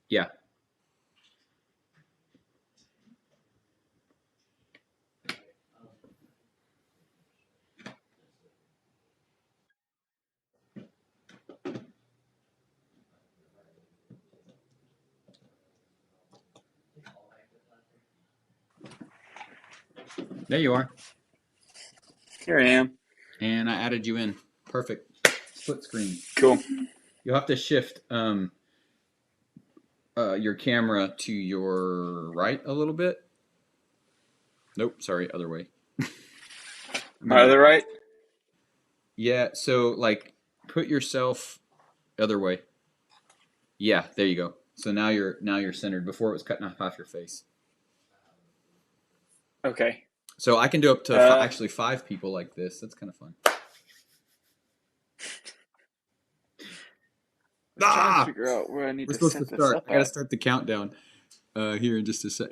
Yeah. There you are. Here I am. And I added you in. Perfect. Split screen. Cool. You'll have to shift your camera to your right a little bit. Nope, sorry, other way. My other right? Yeah, so like put yourself other way. Yeah, there you go. So now you're centered. Before it was cutting off half your face. Okay. So I can do up to actually 5 people like this. That's kind of fun. I'm trying to figure out where I need to set this up. I gotta start the countdown here in just a sec.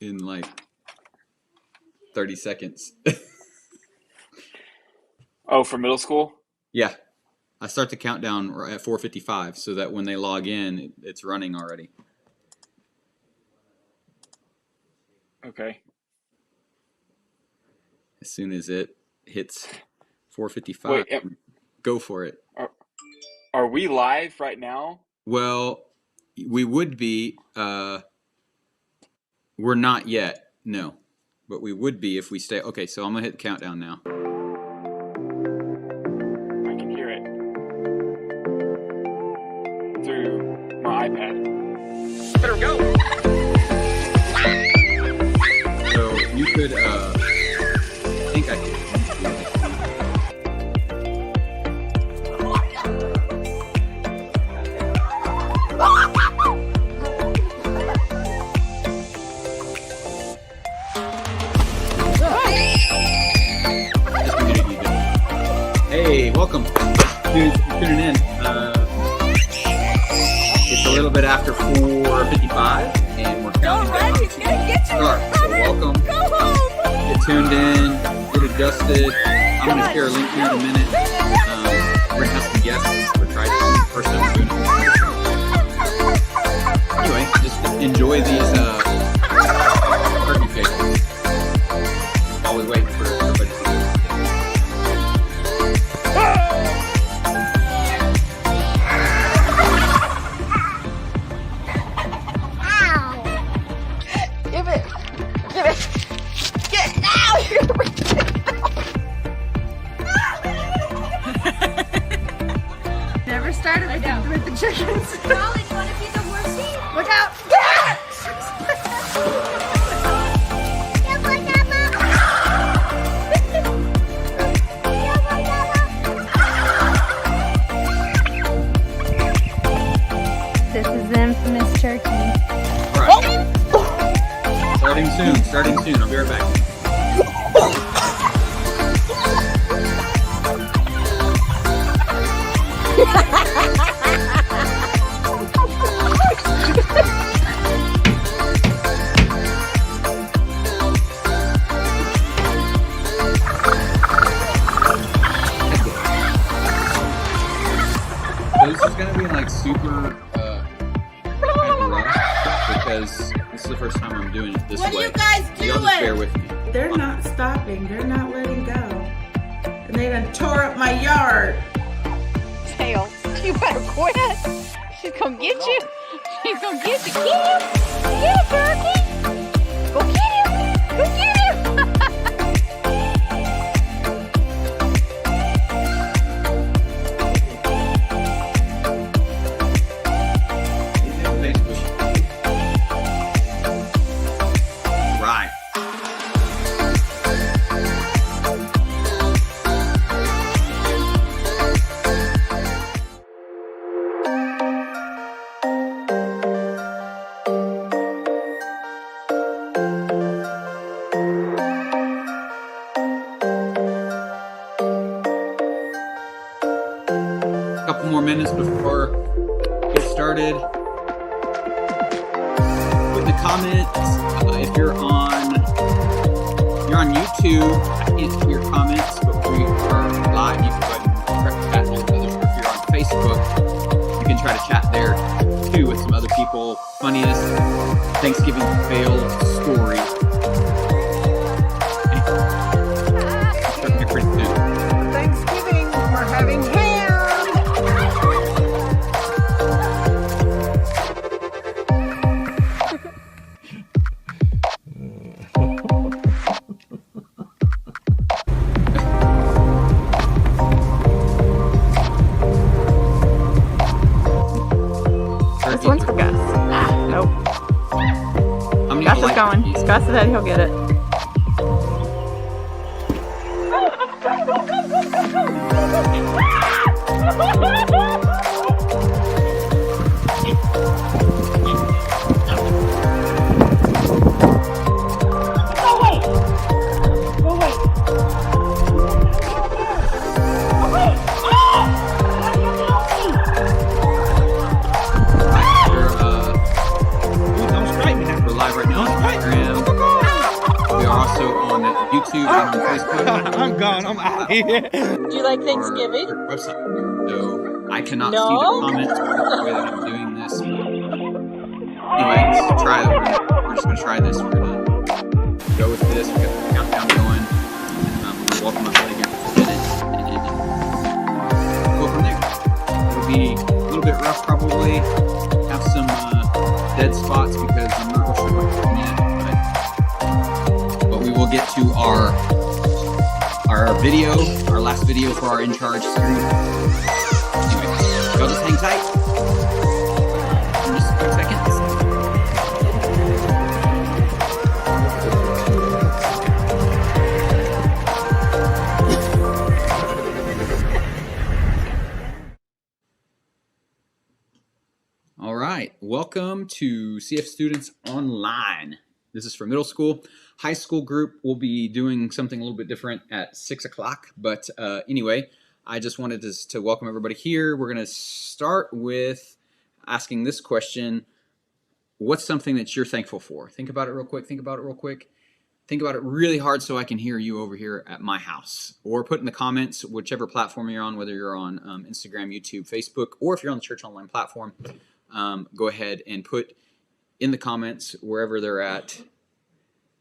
In like 30 seconds. Oh, for middle school? Yeah, I start the countdown at 4:55 so that when they log in, it's running already. Okay. As soon as it hits 4:55, go for it. Are we live right now? Well, we would be. We're not yet, no. But we would be if we stay. Okay, so I'm going to hit the countdown now. I can hear it through my iPad. Better go! So you could, I think I could. Hey, welcome. Dude, tuning in. It's a little bit after 4:55, and we're counting down to start. So welcome. Get tuned in. Get adjusted. I'm going to share a link here in a minute. We're going to have some guests. We're trying to first time we're doing it. Anyway, just enjoy these turkey cakes. While we wait for everybody to see. Never started with the chickens. Molly, do you want to be the horsey? Look out! This is the infamous turkey. All right. Starting soon. I'll be right back. So this is going to be like super because this is the first time I'm doing it this way. What are you guys doing? Y'all just bear with me. They're not stopping. They're not letting go. And they done tore up my yard. Tails, you better quit. She's gonna get you. She's gonna get you. Get him! Get him, turkey! Go get him! Go get him! Right. Couple more minutes before we get started. With the comments, if you're on YouTube, I can't see your comments, but we are live. You can go ahead and correct that. If you're on Facebook, you can try to chat there too with some other people. Funniest Thanksgiving fail story. Pretty soon. Thanksgiving, we're having ham. This one's for Gus. Nope. How many Gus you is like going. these? Gus said he'll get it. We're live right now on Instagram. We are also on YouTube and on Facebook. I'm gone. I'm out of here. Do you like Thanksgiving? Our website. So I cannot No? see the comments the way that I'm doing this. Anyway, let's try it. We're just going to try this. We're going to go with this. We've got the countdown going. Welcome everybody here for a minute. And go from there. It'll be a little bit rough probably. Have some dead spots because I'm not real sure what I'm doing yet. But we will get to our video, our last video for our In Charge series. Anyway, y'all just hang tight. In just a quick second. All right, welcome to CF Students Online. This is for middle school. High school group will be doing something a little bit different at 6 o'clock. But anyway, I just wanted to welcome everybody here. We're going to start with asking this question. What's something that you're thankful for? Think about it real quick. Think about it real quick. Think about it really hard so I can hear you over here at my house. Or put in the comments, whichever platform you're on, whether you're on Instagram, YouTube, Facebook, or if you're on the Church Online platform, go ahead and put in the comments, wherever they're at,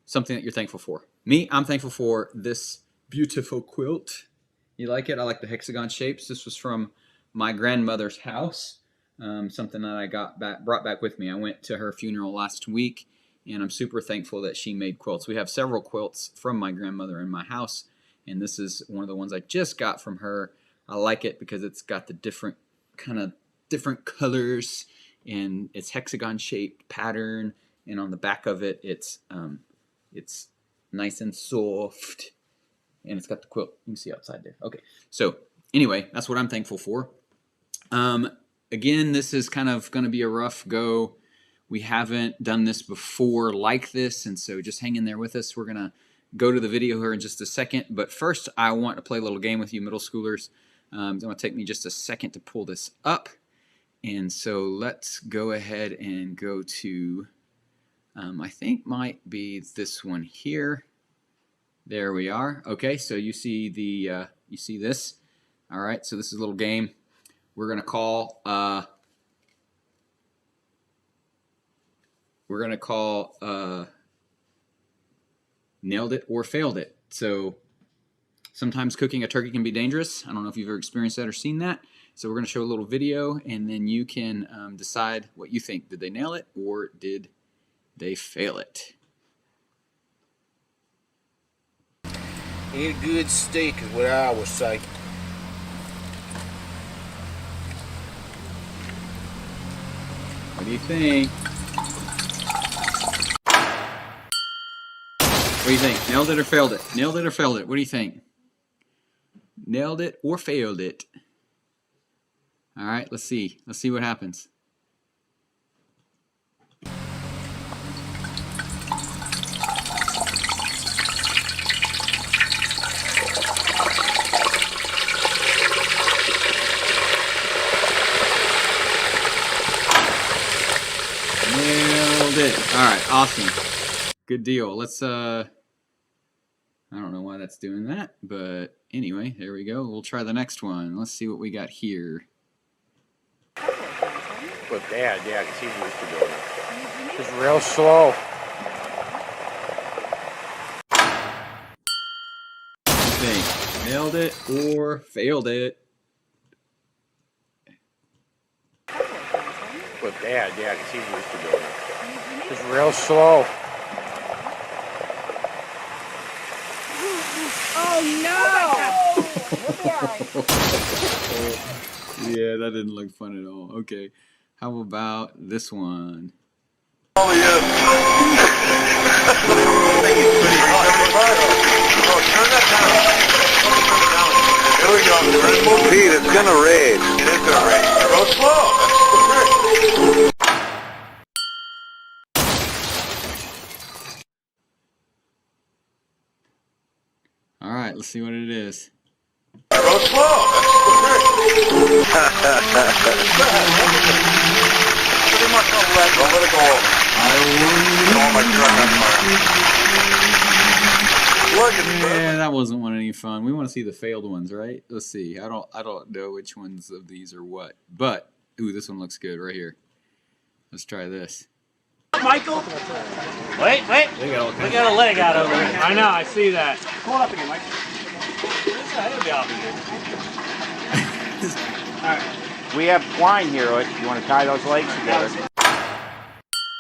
something that you're thankful for. Me, I'm thankful for this beautiful quilt. You like it? I like the hexagon shapes. This was from my grandmother's house, something that I brought back with me. I went to her funeral last week, and I'm super thankful that she made quilts. We have several quilts from my grandmother in my house, and this is one of the ones I just got from her. I like it because it's got the different colors, and it's hexagon shaped pattern, and on the back of it it's nice and soft, and it's got the quilt you can see outside there. Okay, so anyway, that's what I'm thankful for. Again, this is kind of going to be a rough go. We haven't done this before like this, and so just hang in there with us. We're going to go to the video here in just a second, but first I want to play a little game with you middle schoolers. It's going to take me just a second to pull this up. And so let's go ahead and go to, I think might be this one here. There we are. Okay, so you see the, you see this. All right, so this is a little game. We're gonna call, nailed it or failed it. So sometimes cooking a turkey can be dangerous. I don't know if you've ever experienced that or seen that. So we're going to show a little video, and then you can decide what you think. Did they nail it or did they fail it? Eat a good steak is what I would say. What do you think? What do you think? Nailed it or failed it? Nailed it or failed it? What do you think? Nailed it or failed it? All right, let's see. Let's see what happens. Nailed it. All right, awesome. Good deal. Let's, I don't know why that's doing that, but anyway, there we go. We'll try the next one. Let's see what we got here. With Dad, yeah, because he's used to doing it. It's real slow. Think nailed it or failed it. With Dad, yeah, because he's used to doing it. It's real slow. Oh no! Yeah, that didn't look fun at all. Okay, how about this one? Oh yeah. Here we go. Pete, it's gonna rage. It is gonna rage. Go slow. All right, let's see what it is. Go slow. Pretty much on left. Don't let it go over. Oh my God. Look at Yeah, that wasn't one any fun. We want to see the failed ones, right? Let's see. I don't know which ones of these are what, but ooh, this one looks good right here. Let's try this. Michael? Wait. They got all We kinds got a leg out over there. I know, I see that. Pull it up again, Mike. It'll be off again. We have twine here. You want to tie those legs together?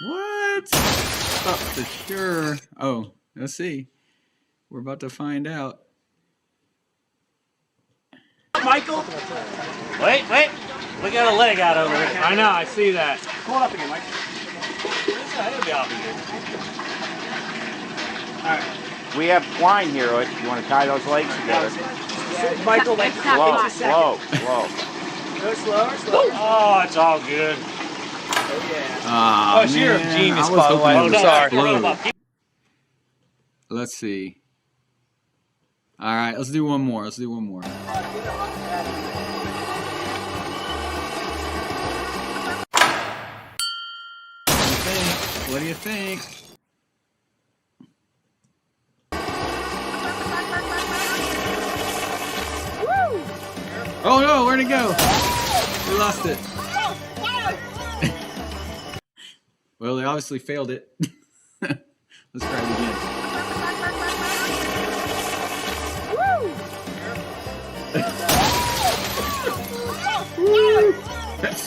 What? Oh, for sure. Oh, let's see. We're about to find out. Michael? Wait. We got a leg out over there. I know, I see that. Pull it up again, Mike. It'll be off again. We have twine here. You want to tie those legs together? Michael, Slow. Go slower. Oh, it's all good. Oh, you're a man, genius, I was by the way. hoping it would Sorry. explode. Let's see. All right, let's do one more. What do you think? Oh no, where'd it go? We lost it. Well, they obviously failed it. Let's try it again. That's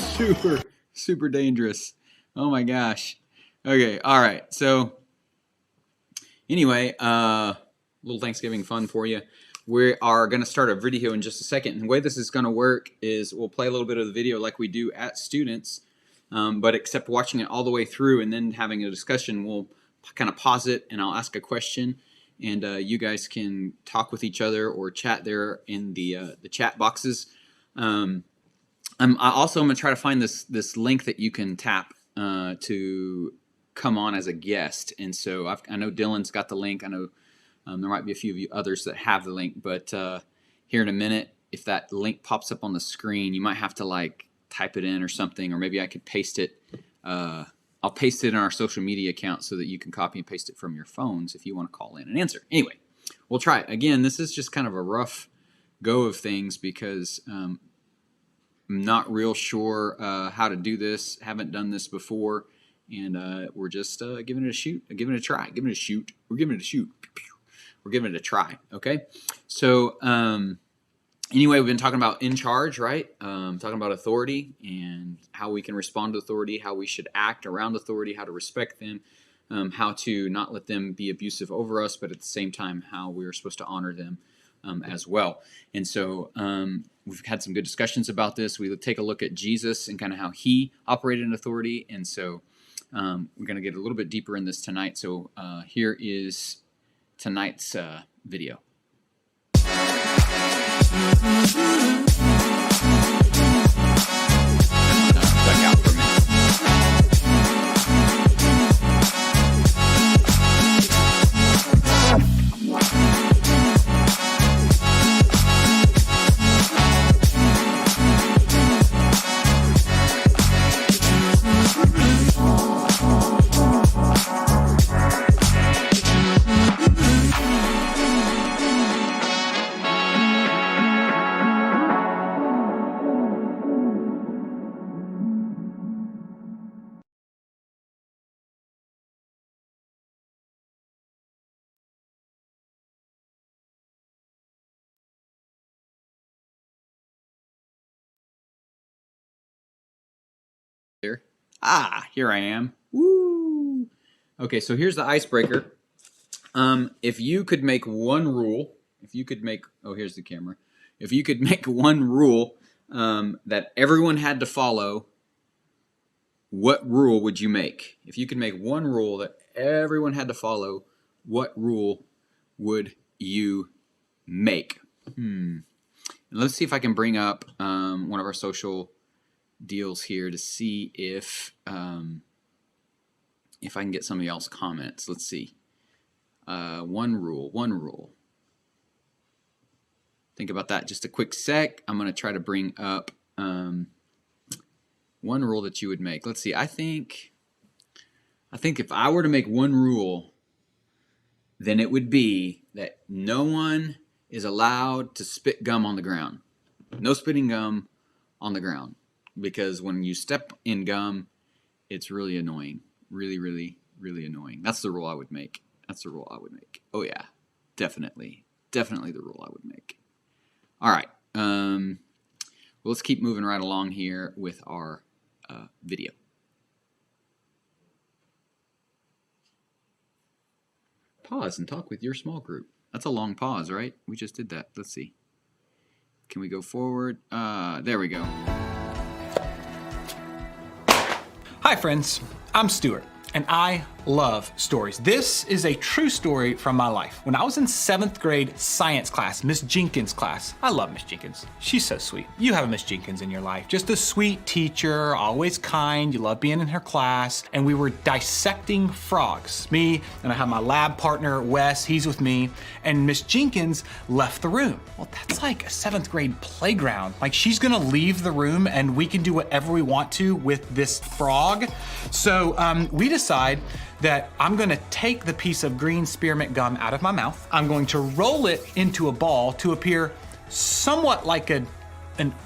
super dangerous. Oh my gosh. Okay, all right. So anyway, little Thanksgiving fun for you. We are going to start a video in just a second. And the way this is going to work is we'll play a little bit of the video like we do at Students, but except watching it all the way through and then having a discussion. We'll kind of pause it and I'll ask a question, and you guys can talk with each other or chat there in the chat boxes. I'm going to try to find this link that you can tap to come on as a guest. And so I know Dylan's got the link. I know there might be a few of you others that have the link, but here in a minute, if that link pops up on the screen, you might have to like type it in or something, or maybe I could paste it. I'll paste it in our social media account so that you can copy and paste it from your phones if you want to call in and answer. Anyway, we'll try it. Again, this is just kind of a rough go of things because I'm not real sure how to do this. Haven't done this before, and we're just giving it a shoot, giving it a try, giving it a shoot. We're giving it a shoot. We're giving it a try. Okay. So anyway, we've been talking about in charge, right? Talking about authority and how we can respond to authority, how we should act around authority, how to respect them, how to not let them be abusive over us, but at the same time, how we're supposed to honor them as well. And so we've had some good discussions about this. We take a look at Jesus and kind of how he operated in authority. And so we're going to get a little bit deeper in this tonight. So here is tonight's video. Duck out for a minute. Here I am. Woo! Okay, so here's the icebreaker. If you could make one rule, here's the camera. If you could make one rule that everyone had to follow, what rule would you make? If you could make one rule that everyone had to follow, what rule would you make? Let's see if I can bring up one of our social deals here to see if I can get some of y'all's comments. Let's see. One rule. Think about that just a quick sec. I'm going to try to bring up one rule that you would make. Let's see. I think if I were to make one rule, then it would be that no one is allowed to spit gum on the ground. No spitting gum on the ground. Because when you step in gum, it's really annoying. Really, really, really annoying. That's the rule I would make. Oh yeah, definitely the rule I would make. All right, well, let's keep moving right along here with our video. Pause and talk with your small group. That's a long pause, right? We just did that. Let's see. Can we go forward? There we go. Hi friends, I'm Stuart, and I love stories. This is a true story from my life. When I was in 7th grade science class, Miss Jenkins' class, I love Miss Jenkins. She's so sweet. You have a Miss Jenkins in your life. Just a sweet teacher, always kind, you love being in her class, and we were dissecting frogs. Me, and I have my lab partner, Wes, he's with me, and Miss Jenkins left the room. Well, that's like a 7th grade playground. Like, she's gonna leave the room and we can do whatever we want to with this frog. So we decide that I'm gonna take the piece of green spearmint gum out of my mouth. I'm going to roll it into a ball to appear somewhat like an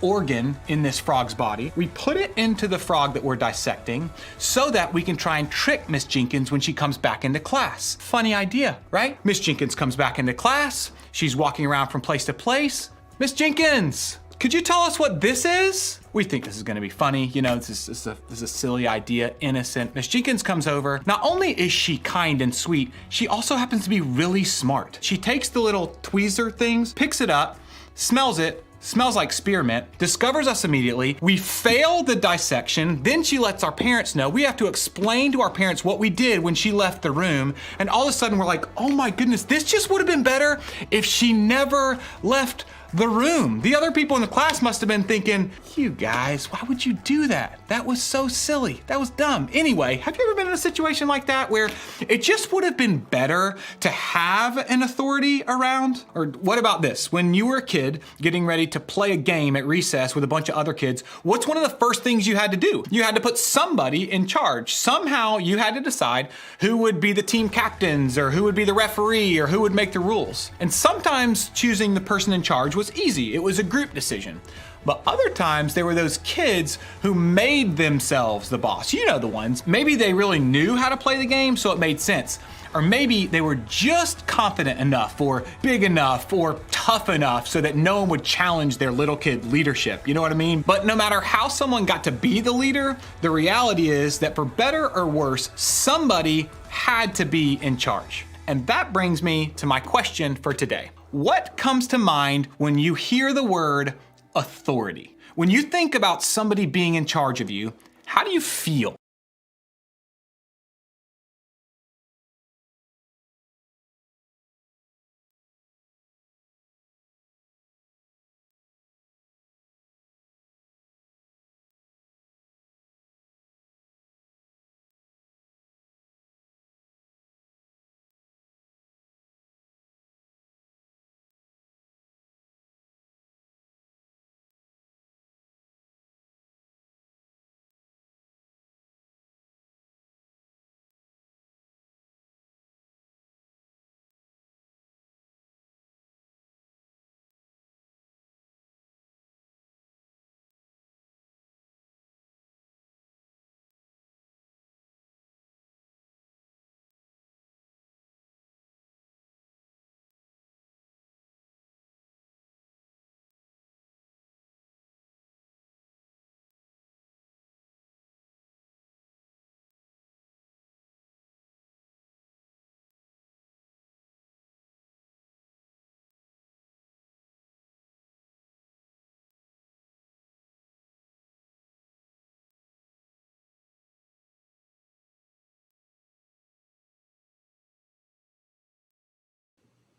organ in this frog's body. We put it into the frog that we're dissecting so that we can try and trick Miss Jenkins when she comes back into class. Funny idea, right? Miss Jenkins comes back into class. She's walking around from place to place. Miss Jenkins, could you tell us what this is? We think this is gonna be funny. You know, this is a silly idea, innocent. Miss Jenkins comes over. Not only is she kind and sweet, she also happens to be really smart. She takes the little tweezer things, picks it up, smells it, smells like spearmint, discovers us immediately. We fail the dissection. Then she lets our parents know. We have to explain to our parents what we did when she left the room. And all of a sudden we're like, oh my goodness, this just would have been better if she never left the room. The other people in the class must have been thinking, you guys, why would you do that? That was so silly. That was dumb. Anyway, have you ever been in a situation like that where it just would have been better to have an authority around? Or what about this? When you were a kid getting ready to play a game at recess with a bunch of other kids, what's one of the first things you had to do? You had to put somebody in charge. Somehow you had to decide who would be the team captains or who would be the referee or who would make the rules. And sometimes choosing the person in charge was easy. It was a group decision. But other times there were those kids who made themselves the boss. You know the ones. Maybe they really knew how to play the game, so it made sense. Or maybe they were just confident enough or big enough or tough enough so that no one would challenge their little kid leadership. You know what I mean? But no matter how someone got to be the leader, the reality is that for better or worse, somebody had to be in charge. And that brings me to my question for today. What comes to mind when you hear the word authority? When you think about somebody being in charge of you, how do you feel?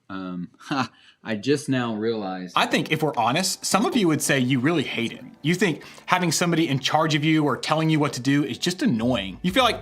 I just now realized. I think if we're honest, some of you would say you really hate it. You think having somebody in charge of you or telling you what to do is just annoying. You feel like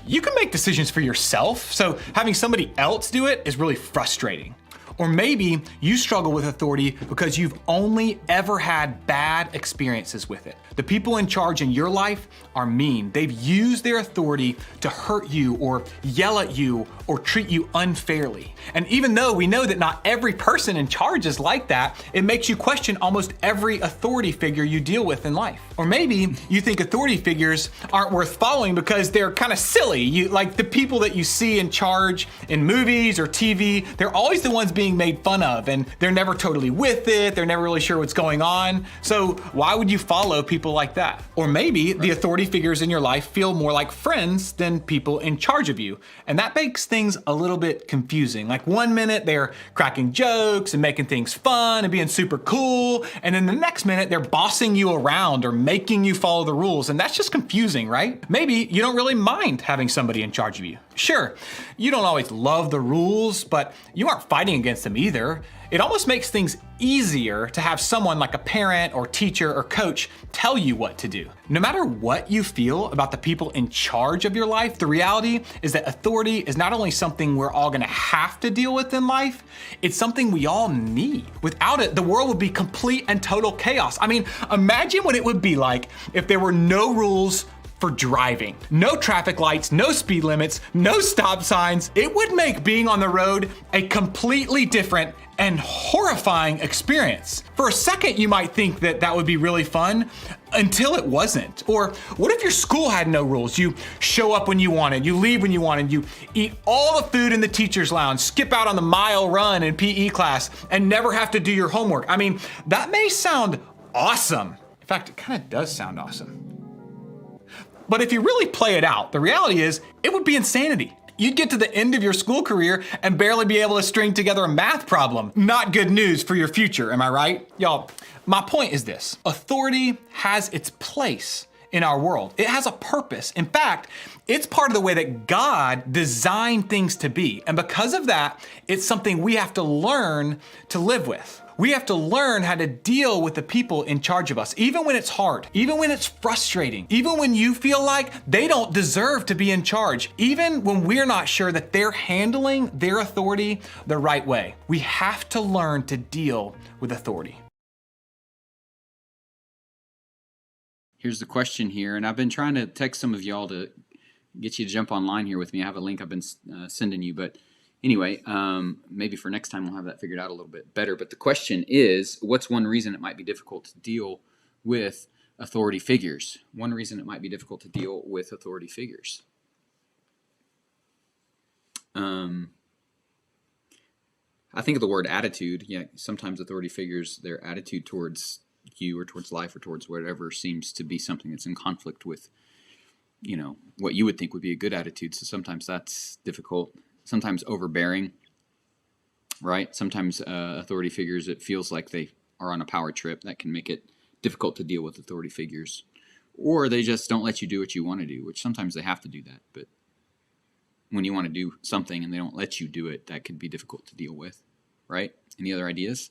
you can make decisions for yourself, so having somebody else do it is really frustrating. Or maybe you struggle with authority because you've only ever had bad experiences with it. The people in charge in your life are mean. They've used their authority to hurt you or yell at you or treat you unfairly. And even though we know that not every person in charge is like that, it makes you question almost every authority figure you deal with in life. Or maybe you think authority figures aren't worth following because they're kind of silly. Like the people that you see in charge in movies or TV, they're always the ones being made fun of, and they're never totally with it. They're never really sure what's going on. So why would you follow people like that? Or maybe the authority figures in your life feel more like friends than people in charge of you. And that makes things a little bit confusing. Like one minute they're cracking jokes and making things fun and being super cool. And then the next minute they're bossing you around or making you follow the rules. And that's just confusing, right? Maybe you don't really mind having somebody in charge of you. Sure, you don't always love the rules, but you aren't fighting against them either. It almost makes things easier to have someone like a parent or teacher or coach tell you what to do. No matter what you feel about the people in charge of your life, the reality is that authority is not only something we're all gonna have to deal with in life, it's something we all need. Without it, the world would be complete and total chaos. I mean, imagine what it would be like if there were no rules for driving. No traffic lights, no speed limits, no stop signs. It would make being on the road a completely different and horrifying experience. For a second, you might think that that would be really fun until it wasn't. Or what if your school had no rules? You show up when you wanted, you leave when you wanted, you eat all the food in the teacher's lounge, skip out on the mile run in PE class, and never have to do your homework. I mean, that may sound awesome. In fact, it kind of does sound awesome. But if you really play it out, the reality is it would be insanity. You'd get to the end of your school career and barely be able to string together a math problem. Not good news for your future, am I right? Y'all, my point is this: authority has its place in our world. It has a purpose. In fact, it's part of the way that God designed things to be. And because of that, it's something we have to learn to live with. We have to learn how to deal with the people in charge of us, even when it's hard, even when it's frustrating, even when you feel like they don't deserve to be in charge, even when we're not sure that they're handling their authority the right way. We have to learn to deal with authority. Here's the question here, and I've been trying to text some of y'all to get you to jump online here with me. I have a link I've been sending you, but anyway, maybe for next time we'll have that figured out a little bit better. But the question is, what's one reason it might be difficult to deal with authority figures? One reason it might be difficult to deal with authority figures. I think of the word attitude. Yeah, sometimes authority figures, their attitude towards you or towards life or towards whatever seems to be something that's in conflict with, you know, what you would think would be a good attitude. So sometimes that's difficult. Sometimes overbearing, right? Sometimes authority figures, it feels like they are on a power trip. That can make it difficult to deal with authority figures. Or they just don't let you do what you want to do, which sometimes they have to do that. But when you want to do something and they don't let you do it, that could be difficult to deal with, right? Any other ideas?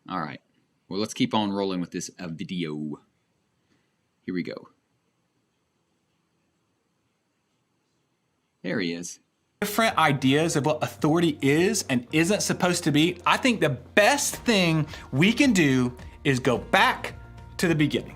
All right. Well, let's keep on rolling with this video. Here we go. There he is. Different ideas of what authority is and isn't supposed to be. I think the best thing we can do is go back to the beginning.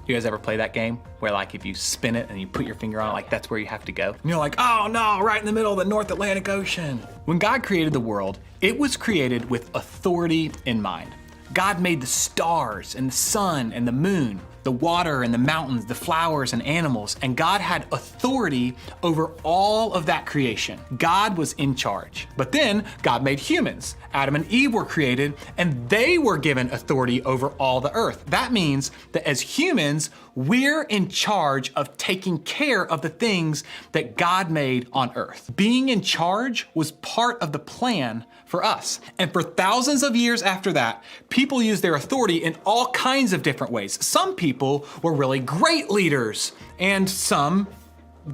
You guys ever play that game where like if you spin it and you put your finger on it, like that's where you have to go? And you're like, oh no, right in the middle of the North Atlantic Ocean. When God created the world, it was created with authority in mind. God made the stars and the sun and the moon, the water and the mountains, the flowers and animals, and God had authority over all of that creation. God was in charge. But then God made humans. Adam and Eve were created and they were given authority over all the earth. That means that as humans, we're in charge of taking care of the things that God made on earth. Being in charge was part of the plan for us. And for thousands of years after that, people used their authority in all kinds of different ways. Some people people were really great leaders, and some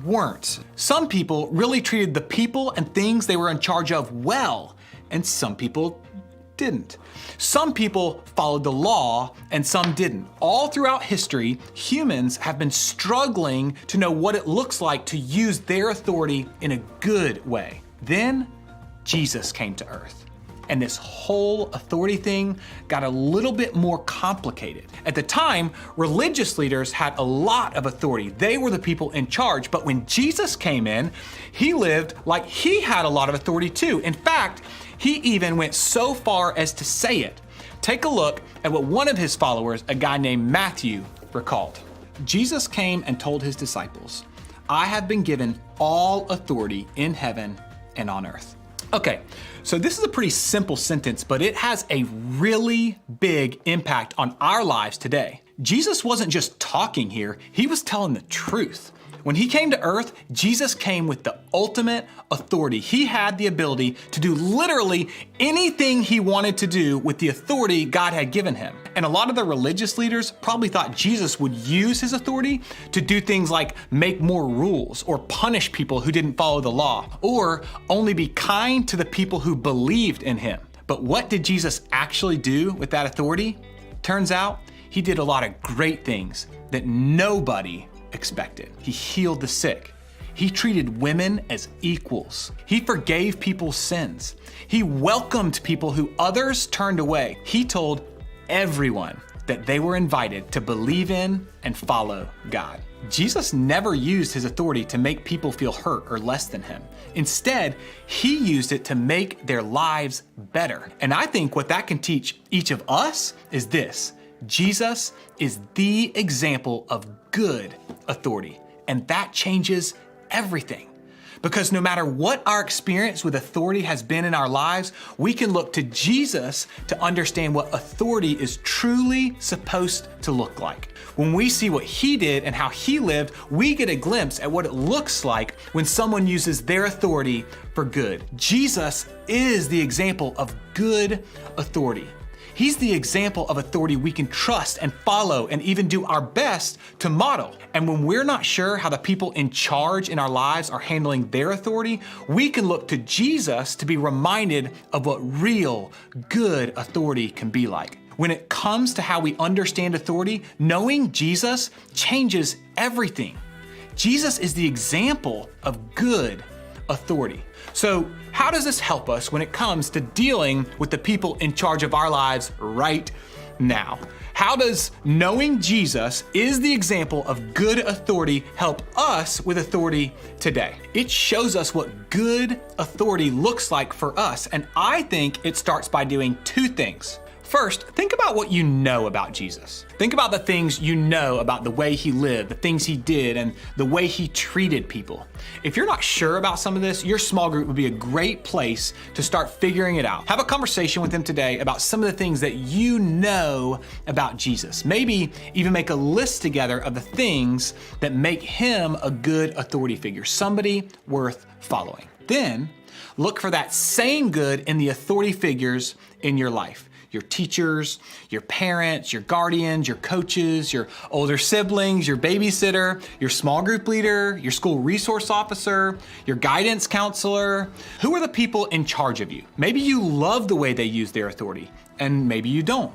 weren't. Some people really treated the people and things they were in charge of well, and some people didn't. Some people followed the law and some didn't. All throughout history, humans have been struggling to know what it looks like to use their authority in a good way. Then Jesus came to earth, and this whole authority thing got a little bit more complicated. At the time, religious leaders had a lot of authority. They were the people in charge, but when Jesus came in, he lived like he had a lot of authority too. In fact, he even went so far as to say it. Take a look at what one of his followers, a guy named Matthew, recalled. Jesus came and told his disciples, "I have been given all authority in heaven and on earth." Okay, so this is a pretty simple sentence, but it has a really big impact on our lives today. Jesus wasn't just talking here, he was telling the truth. When he came to earth, Jesus came with the ultimate authority. He had the ability to do literally anything he wanted to do with the authority God had given him. And a lot of the religious leaders probably thought Jesus would use his authority to do things like make more rules or punish people who didn't follow the law, or only be kind to the people who believed in him. But what did Jesus actually do with that authority? Turns out he did a lot of great things that nobody expected. He healed the sick. He treated women as equals. He forgave people's sins. He welcomed people who others turned away. He told everyone that they were invited to believe in and follow God. Jesus never used his authority to make people feel hurt or less than him. Instead, he used it to make their lives better. And I think what that can teach each of us is this: Jesus is the example of good authority, and that changes everything. Because no matter what our experience with authority has been in our lives, we can look to Jesus to understand what authority is truly supposed to look like. When we see what he did and how he lived, we get a glimpse at what it looks like when someone uses their authority for good. Jesus is the example of good authority. He's the example of authority we can trust and follow and even do our best to model. And when we're not sure how the people in charge in our lives are handling their authority, we can look to Jesus to be reminded of what real good authority can be like. When it comes to how we understand authority, knowing Jesus changes everything. Jesus is the example of good authority. So how does this help us when it comes to dealing with the people in charge of our lives right now? How does knowing Jesus is the example of good authority help us with authority today? It shows us what good authority looks like for us, and I think it starts by doing two things. First, think about what you know about Jesus. Think about the things you know about the way he lived, the things he did, and the way he treated people. If you're not sure about some of this, your small group would be a great place to start figuring it out. Have a conversation with them today about some of the things that you know about Jesus. Maybe even make a list together of the things that make him a good authority figure, somebody worth following. Then, look for that same good in the authority figures in your life. Your teachers, your parents, your guardians, your coaches, your older siblings, your babysitter, your small group leader, your school resource officer, your guidance counselor. Who are the people in charge of you? Maybe you love the way they use their authority, and maybe you don't.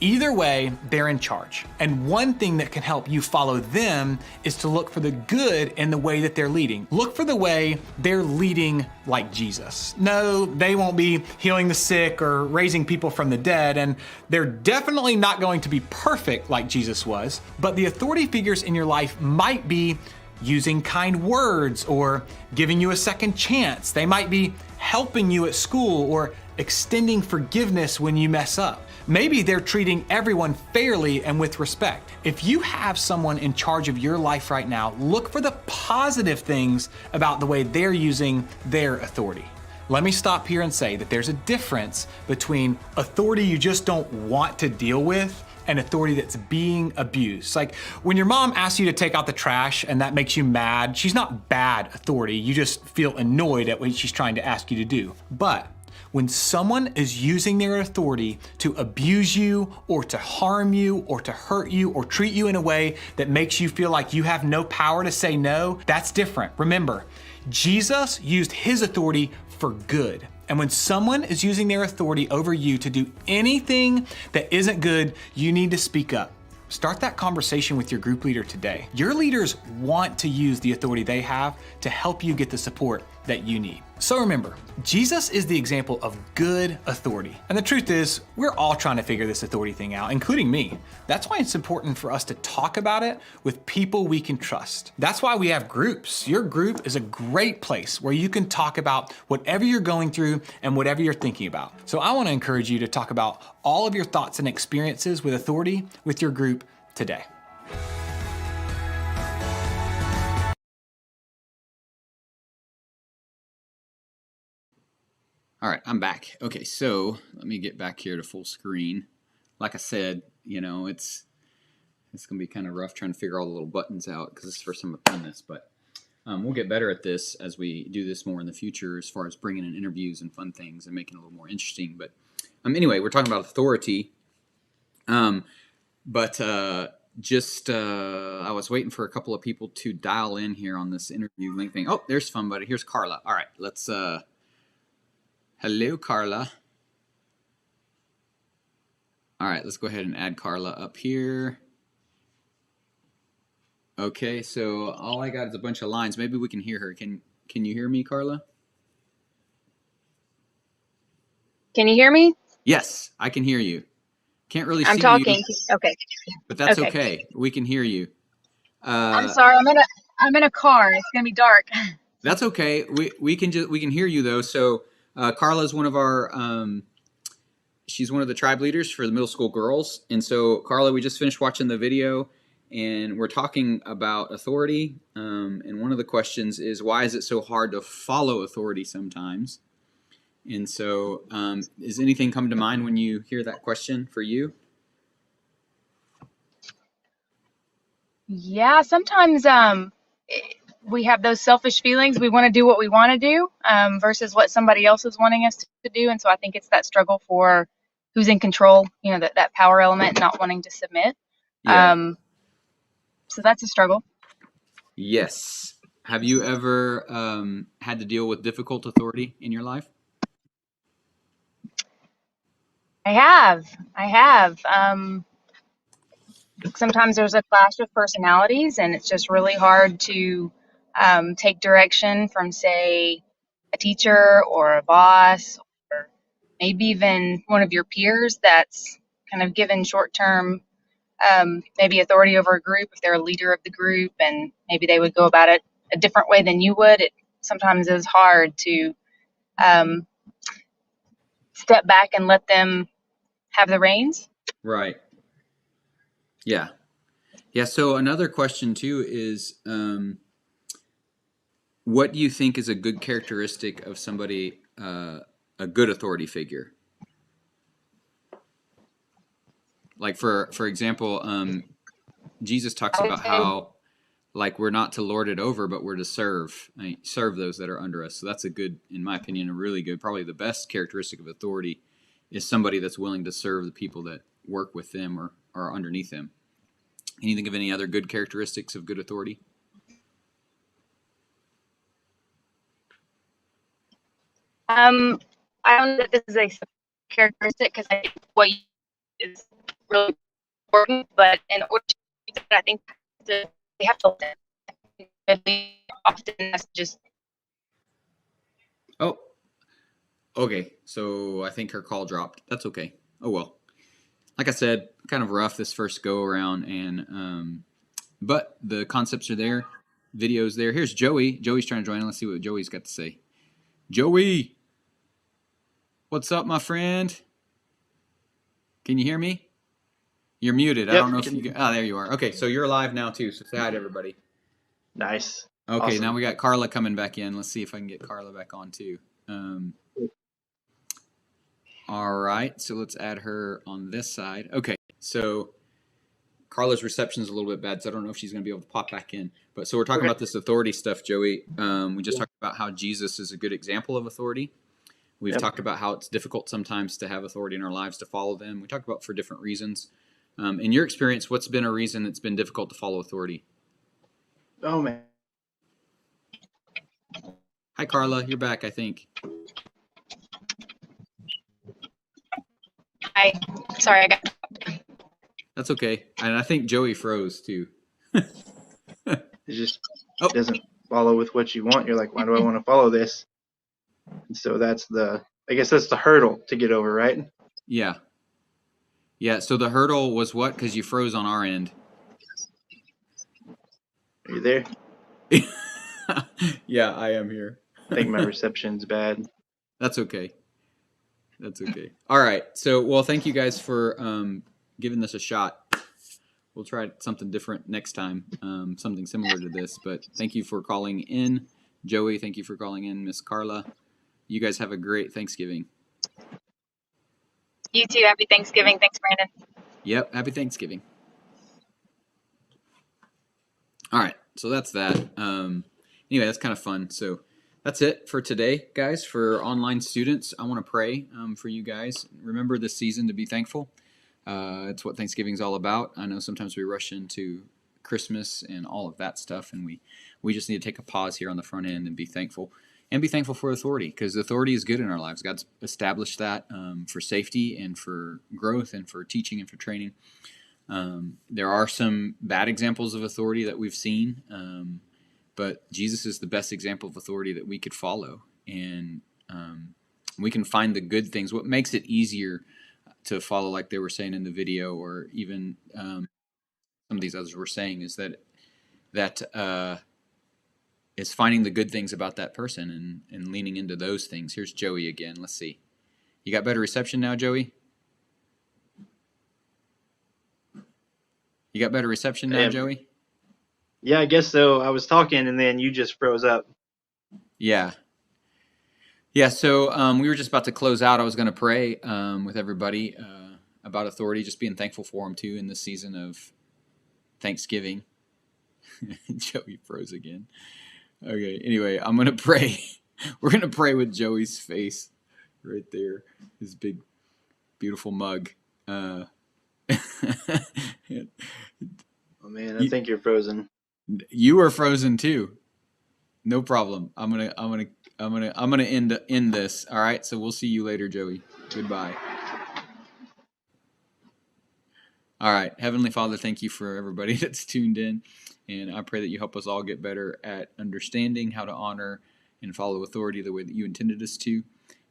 Either way, they're in charge. And one thing that can help you follow them is to look for the good in the way that they're leading. Look for the way they're leading like Jesus. No, they won't be healing the sick or raising people from the dead, and they're definitely not going to be perfect like Jesus was, but the authority figures in your life might be using kind words or giving you a second chance. They might be helping you at school or extending forgiveness when you mess up. Maybe they're treating everyone fairly and with respect. If you have someone in charge of your life right now, look for the positive things about the way they're using their authority. Let me stop here and say that there's a difference between authority you just don't want to deal with and authority that's being abused. Like when your mom asks you to take out the trash and that makes you mad, she's not bad authority. You just feel annoyed at what she's trying to ask you to do. But When someone is using their authority to abuse you or to harm you or to hurt you or treat you in a way that makes you feel like you have no power to say no, that's different. Remember, Jesus used his authority for good. And when someone is using their authority over you to do anything that isn't good, you need to speak up. Start that conversation with your group leader today. Your leaders want to use the authority they have to help you get the support that you need. So remember, Jesus is the example of good authority. And the truth is, we're all trying to figure this authority thing out, including me. That's why it's important for us to talk about it with people we can trust. That's why we have groups. Your group is a great place where you can talk about whatever you're going through and whatever you're thinking about. So I want to encourage you to talk about all of your thoughts and experiences with authority with your group today. All right, I'm back. Okay, so let me get back here to full screen. Like I said, you know, it's gonna be kind of rough trying to figure all the little buttons out because this is the first time I've done this, but we'll get better at this as we do this more in the future as far as bringing in interviews and fun things and making it a little more interesting. But anyway, we're talking about authority. I was waiting for a couple of people to dial in here on this interview link thing. Oh, there's fun, buddy. Here's Carla. All right, let's... Hello, Carla. All right, let's go ahead and add Carla up here. Okay, so all I got is a bunch of lines. Maybe we can hear her. Can you hear me, Carla? Can you hear me? Yes, I can hear you. Can't really see I'm talking. you. Okay. But that's okay. We can hear you. I'm sorry. I'm in a car. It's gonna be dark. That's okay. We can hear you though. So Carla is one of our she's one of the tribe leaders for the middle school girls. And so Carla, we just finished watching the video and we're talking about authority. And one of the questions is, why is it so hard to follow authority sometimes? And so does anything come to mind when you hear that question for you? Yeah, sometimes we have those selfish feelings. We want to do what we want to do versus what somebody else is wanting us to do. And so I think it's that struggle for who's in control, you know, that power element, not wanting to submit. Yeah. So that's a struggle. Yes. Have you ever had to deal with difficult authority in your life? I have. Sometimes there's a clash of personalities and it's just really hard to take direction from, say, a teacher or a boss or maybe even one of your peers that's kind of given short-term maybe authority over a group if they're a leader of the group and maybe they would go about it a different way than you would. It sometimes is hard to step back and let them have the reins. Right. Yeah. Yeah. So another question too is, what do you think is a good characteristic of somebody, a good authority figure? Like for example, Jesus talks about how like we're not to lord it over, but we're to serve those that are under us. So that's a good, in my opinion, a really good, probably the best characteristic of authority is somebody that's willing to serve the people that work with them or are underneath them. Can you think of any other good characteristics of good authority? I don't know that this is a characteristic because I think what you is really important, but in order to do that, I think they have to often that's just. Oh, okay. So I think her call dropped. That's okay. Oh well. Like I said, kind of rough this first go around, and but the concepts are there, videos there. Here's Joey. Joey's trying to join in. Let's see what Joey's got to say. Joey, what's up, my friend? Can you hear me? You're muted. Yep. I don't know if you can. Oh, there you are. Okay, so you're live now too. So say hi to everybody. Nice. Okay, Awesome. Now we got Carla coming back in. Let's see if I can get Carla back on too. All right, so let's add her on this side. Okay, so Carla's reception is a little bit bad, so I don't know if she's going to be able to pop back in. But so we're talking about this authority stuff, Joey. We just talked about how Jesus is a good example of authority. We've talked about how it's difficult sometimes to have authority in our lives, to follow them. We talked about for different reasons. In your experience, what's been a reason it's been difficult to follow authority? Oh man. Hi, Carla. You're back, I think. Hi. Sorry, I got. That's okay. And I think Joey froze too. It just doesn't follow with what you want. You're like, why do I want to follow this? And so I guess that's the hurdle to get over, right? Yeah. Yeah. So the hurdle was what? Because you froze on our end. Are you there? Yeah, I am here. I think my reception's bad. That's okay. That's okay. All right. So, well, thank you guys for giving this a shot. We'll try something different next time, something similar to this. But thank you for calling in, Joey. Thank you for calling in, Miss Carla. You guys have a great Thanksgiving. You too. Happy Thanksgiving. Thanks, Brandon. Yep. Happy Thanksgiving. All right. So that's that. Anyway, that's kind of fun. So that's it for today, guys. For online students, I want to pray for you guys. Remember this season to be thankful. It's what Thanksgiving's all about. I know sometimes we rush into Christmas and all of that stuff, and we just need to take a pause here on the front end and be thankful. And be thankful for authority, because authority is good in our lives. God's established that for safety and for growth and for teaching and for training. There are some bad examples of authority that we've seen, but Jesus is the best example of authority that we could follow. And we can find the good things. What makes it easier to follow, like they were saying in the video, or even some of these others were saying, is that is finding the good things about that person and leaning into those things. Here's Joey again. Let's see. You got better reception now, Joey? You got better reception now, Joey? Yeah, I guess so. I was talking and then you just froze up. Yeah. Yeah, so we were just about to close out. I was going to pray with everybody about authority, just being thankful for them too in this season of Thanksgiving. Joey froze again. Okay, anyway, I'm going to pray. We're going to pray with Joey's face right there, his big, beautiful mug. Oh man, I think you're frozen. You are frozen too. No problem. I'm gonna end this. All right. So we'll see you later, Joey. Goodbye. All right. Heavenly Father, thank you for everybody that's tuned in, and I pray that you help us all get better at understanding how to honor and follow authority the way that you intended us to.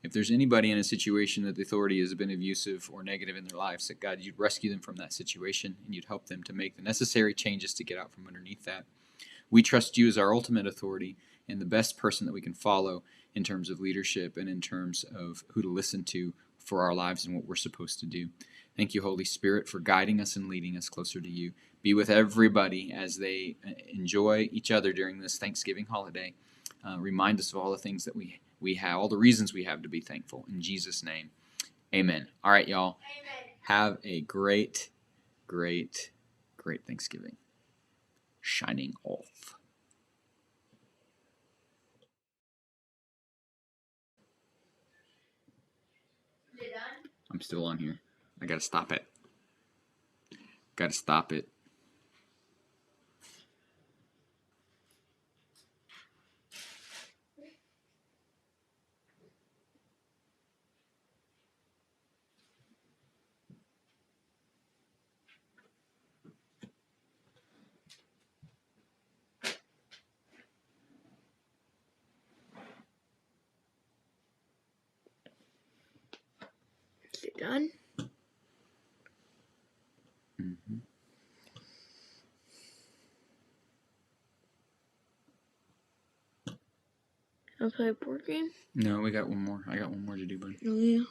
If there's anybody in a situation that the authority has been abusive or negative in their lives, that God, you'd rescue them from that situation and you'd help them to make the necessary changes to get out from underneath that. We trust you as our ultimate authority and the best person that we can follow in terms of leadership and in terms of who to listen to for our lives and what we're supposed to do. Thank you, Holy Spirit, for guiding us and leading us closer to you. Be with everybody as they enjoy each other during this Thanksgiving holiday. Remind us of all the things that we have, all the reasons we have to be thankful. In Jesus' name, amen. All right, y'all. Amen. Have a great, great, great Thanksgiving. Shining off. I'm still on here. I gotta stop it. Gotta stop it. Is it done? Mm-hmm. I'll play a board game? No, we got one more. I got one more to do, buddy. Oh, yeah.